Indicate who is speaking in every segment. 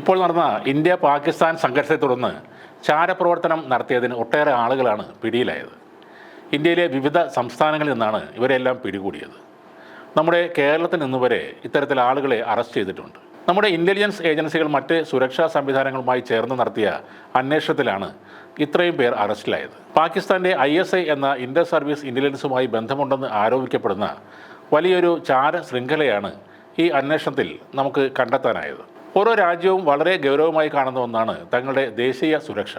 Speaker 1: ഇപ്പോൾ നടന്ന ഇന്ത്യ പാകിസ്ഥാൻ സംഘർഷത്തെ തുടർന്ന് ചാരപ്രവർത്തനം നടത്തിയതിന് ഒട്ടേറെ ആളുകളാണ് പിടിയിലായത്. ഇന്ത്യയിലെ വിവിധ സംസ്ഥാനങ്ങളിൽ നിന്നാണ് ഇവരെല്ലാം പിടികൂടിയത്. നമ്മുടെ കേരളത്തിൽ നിന്ന് വരെ ഇത്തരത്തിൽ ആളുകളെ അറസ്റ്റ് ചെയ്തിട്ടുണ്ട്. നമ്മുടെ ഇൻ്റലിജൻസ് ഏജൻസികൾ മറ്റ് സുരക്ഷാ സംവിധാനങ്ങളുമായി ചേർന്ന് നടത്തിയ അന്വേഷണത്തിലാണ് ഇത്രയും പേർ അറസ്റ്റിലായത്. പാകിസ്ഥാൻ്റെ ISI എന്ന ഇൻ്റർ സർവീസ് ഇൻ്റലിജൻസുമായി ബന്ധമുണ്ടെന്ന് ആരോപിക്കപ്പെടുന്ന വലിയൊരു ചാര ശൃംഖലയാണ് ഈ അന്വേഷണത്തിൽ നമുക്ക് കണ്ടെത്താനായത്. ഓരോ രാജ്യവും വളരെ ഗൗരവമായി കാണുന്ന ഒന്നാണ് തങ്ങളുടെ ദേശീയ സുരക്ഷ.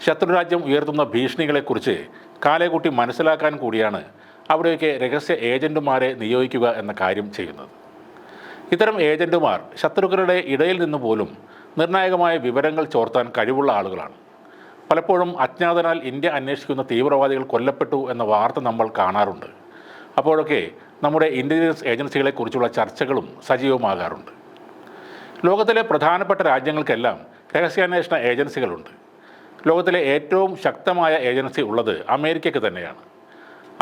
Speaker 1: ശത്രുരാജ്യം ഉയർത്തുന്ന ഭീഷണികളെക്കുറിച്ച് കാലേകൂട്ടി മനസ്സിലാക്കാൻ കൂടിയാണ് അവിടെയൊക്കെ രഹസ്യ ഏജൻറ്റുമാരെ നിയോഗിക്കുക എന്ന കാര്യം ചെയ്യുന്നത്. ഇത്തരം ഏജൻറ്റുമാർ ശത്രുക്കളുടെ ഇടയിൽ നിന്ന് പോലും നിർണായകമായ വിവരങ്ങൾ ചോർത്താൻ കഴിവുള്ള ആളുകളാണ്. പലപ്പോഴും അജ്ഞാതനാൽ ഇന്ത്യ അന്വേഷിക്കുന്ന തീവ്രവാദികൾ കൊല്ലപ്പെട്ടു എന്ന വാർത്ത നമ്മൾ കാണാറുണ്ട്. അപ്പോഴൊക്കെ നമ്മുടെ ഇൻ്റലിജൻസ് ഏജൻസികളെക്കുറിച്ചുള്ള ചർച്ചകളും സജീവമാകാറുണ്ട്. ലോകത്തിലെ പ്രധാനപ്പെട്ട രാജ്യങ്ങൾക്കെല്ലാം രഹസ്യാന്വേഷണ ഏജൻസികളുണ്ട്. ലോകത്തിലെ ഏറ്റവും ശക്തമായ ഏജൻസി ഉള്ളത് അമേരിക്കയ്ക്ക് തന്നെയാണ്.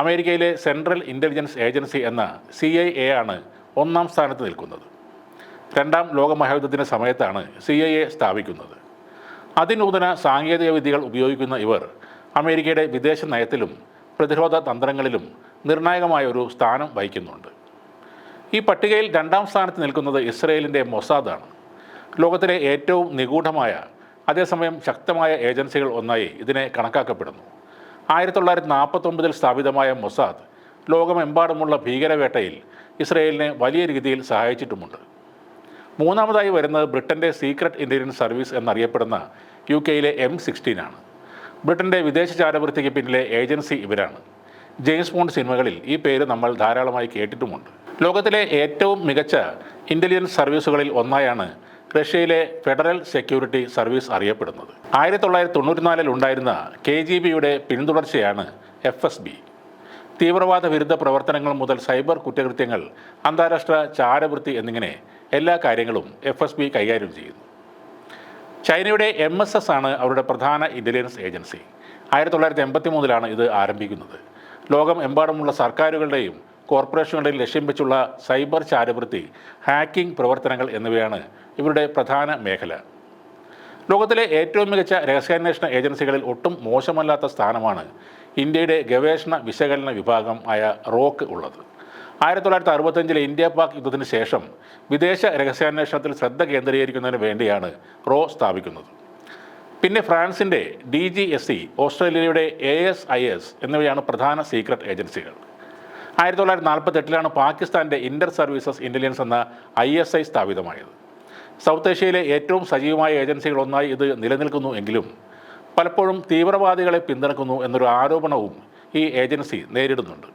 Speaker 1: അമേരിക്കയിലെ സെൻട്രൽ ഇൻ്റലിജൻസ് ഏജൻസി എന്ന CIA ആണ് ഒന്നാം സ്ഥാനത്ത് നിൽക്കുന്നത്. രണ്ടാം ലോകമഹായുദ്ധത്തിൻ്റെ സമയത്താണ് CIA സ്ഥാപിക്കുന്നത്. അതിനൂതന സാങ്കേതിക വിദ്യകൾ ഉപയോഗിക്കുന്ന ഇവർ അമേരിക്കയുടെ വിദേശ നയത്തിലും പ്രതിരോധ തന്ത്രങ്ങളിലും നിർണായകമായ ഒരു സ്ഥാനം വഹിക്കുന്നുണ്ട്. ഈ പട്ടികയിൽ രണ്ടാം സ്ഥാനത്ത് നിൽക്കുന്നത് ഇസ്രയേലിൻ്റെ മൊസാദാണ്. ലോകത്തിലെ ഏറ്റവും നിഗൂഢമായ അതേസമയം ശക്തമായ ഏജൻസികൾ ഒന്നായി ഇതിനെ കണക്കാക്കപ്പെടുന്നു. 1949 സ്ഥാപിതമായ മൊസാദ് ലോകമെമ്പാടുമുള്ള ഭീകരവേട്ടയിൽ ഇസ്രയേലിനെ വലിയ രീതിയിൽ സഹായിച്ചിട്ടുമുണ്ട്. മൂന്നാമതായി വരുന്നത് ബ്രിട്ടൻ്റെ സീക്രട്ട് ഇൻ്റലിജൻസ് സർവീസ് എന്നറിയപ്പെടുന്ന UK-യിലെ M16 ആണ്. ബ്രിട്ടൻ്റെ വിദേശ ചാരവൃത്തിക്ക് പിന്നിലെ ഏജൻസി ഇവരാണ്. ജെയിംസ് ബോണ്ട് സിനിമകളിൽ ഈ പേര് നമ്മൾ ധാരാളമായി കേട്ടിട്ടുമുണ്ട്. ലോകത്തിലെ ഏറ്റവും മികച്ച ഇൻ്റലിജൻസ് സർവീസുകളിൽ ഒന്നായാണ് റഷ്യയിലെ ഫെഡറൽ സെക്യൂരിറ്റി സർവീസ് അറിയപ്പെടുന്നത്. 1994 ഉണ്ടായിരുന്ന KGB-യുടെ പിന്തുടർച്ചയാണ് FSB. തീവ്രവാദ വിരുദ്ധ പ്രവർത്തനങ്ങൾ മുതൽ സൈബർ കുറ്റകൃത്യങ്ങൾ, അന്താരാഷ്ട്ര ചാരവൃത്തി എന്നിങ്ങനെ എല്ലാ കാര്യങ്ങളും FSB കൈകാര്യം ചെയ്യുന്നു. ചൈനയുടെ MSS ആണ് അവരുടെ പ്രധാന ഇൻ്റലിജൻസ് ഏജൻസി. 1983 ഇത് ആരംഭിക്കുന്നത്. ലോകം എമ്പാടുമുള്ള സർക്കാരുകളുടെയും കോർപ്പറേഷനുകളുടെയും ലക്ഷ്യം വെച്ചുള്ള സൈബർ ചാരവൃത്തി, ഹാക്കിംഗ് പ്രവർത്തനങ്ങൾ എന്നിവയാണ് ഇവരുടെ പ്രധാന മേഖല. ലോകത്തിലെ ഏറ്റവും മികച്ച രഹസ്യാന്വേഷണ ഏജൻസികളിൽ ഒട്ടും മോശമല്ലാത്ത സ്ഥാനമാണ് ഇന്ത്യയുടെ ഗവേഷണ വിശകലന വിഭാഗം ആയ ROC ഉള്ളത്. 1965 ഇന്ത്യ പാക് യുദ്ധത്തിന് ശേഷം വിദേശ രഹസ്യാന്വേഷണത്തിൽ ശ്രദ്ധ കേന്ദ്രീകരിക്കുന്നതിന് വേണ്ടിയാണ് RO സ്ഥാപിക്കുന്നത്. പിന്നെ ഫ്രാൻസിൻ്റെ DGSE, ഓസ്ട്രേലിയയുടെ ASIS എന്നിവയാണ് പ്രധാന സീക്രട്ട് ഏജൻസികൾ. 1948 പാകിസ്ഥാൻ്റെ ഇൻ്റർ സർവീസസ് ഇൻ്റലിജൻസ് എന്ന ISI സ്ഥാപിതമായത്. സൗത്ത് ഏഷ്യയിലെ ഏറ്റവും സജീവമായ ഏജൻസികളൊന്നായി ഇത് നിലനിൽക്കുന്നു എങ്കിലും പലപ്പോഴും തീവ്രവാദികളെ പിന്തുണയ്ക്കുന്നു എന്നൊരു ആരോപണവും ഈ ഏജൻസി നേരിടുന്നുണ്ട്.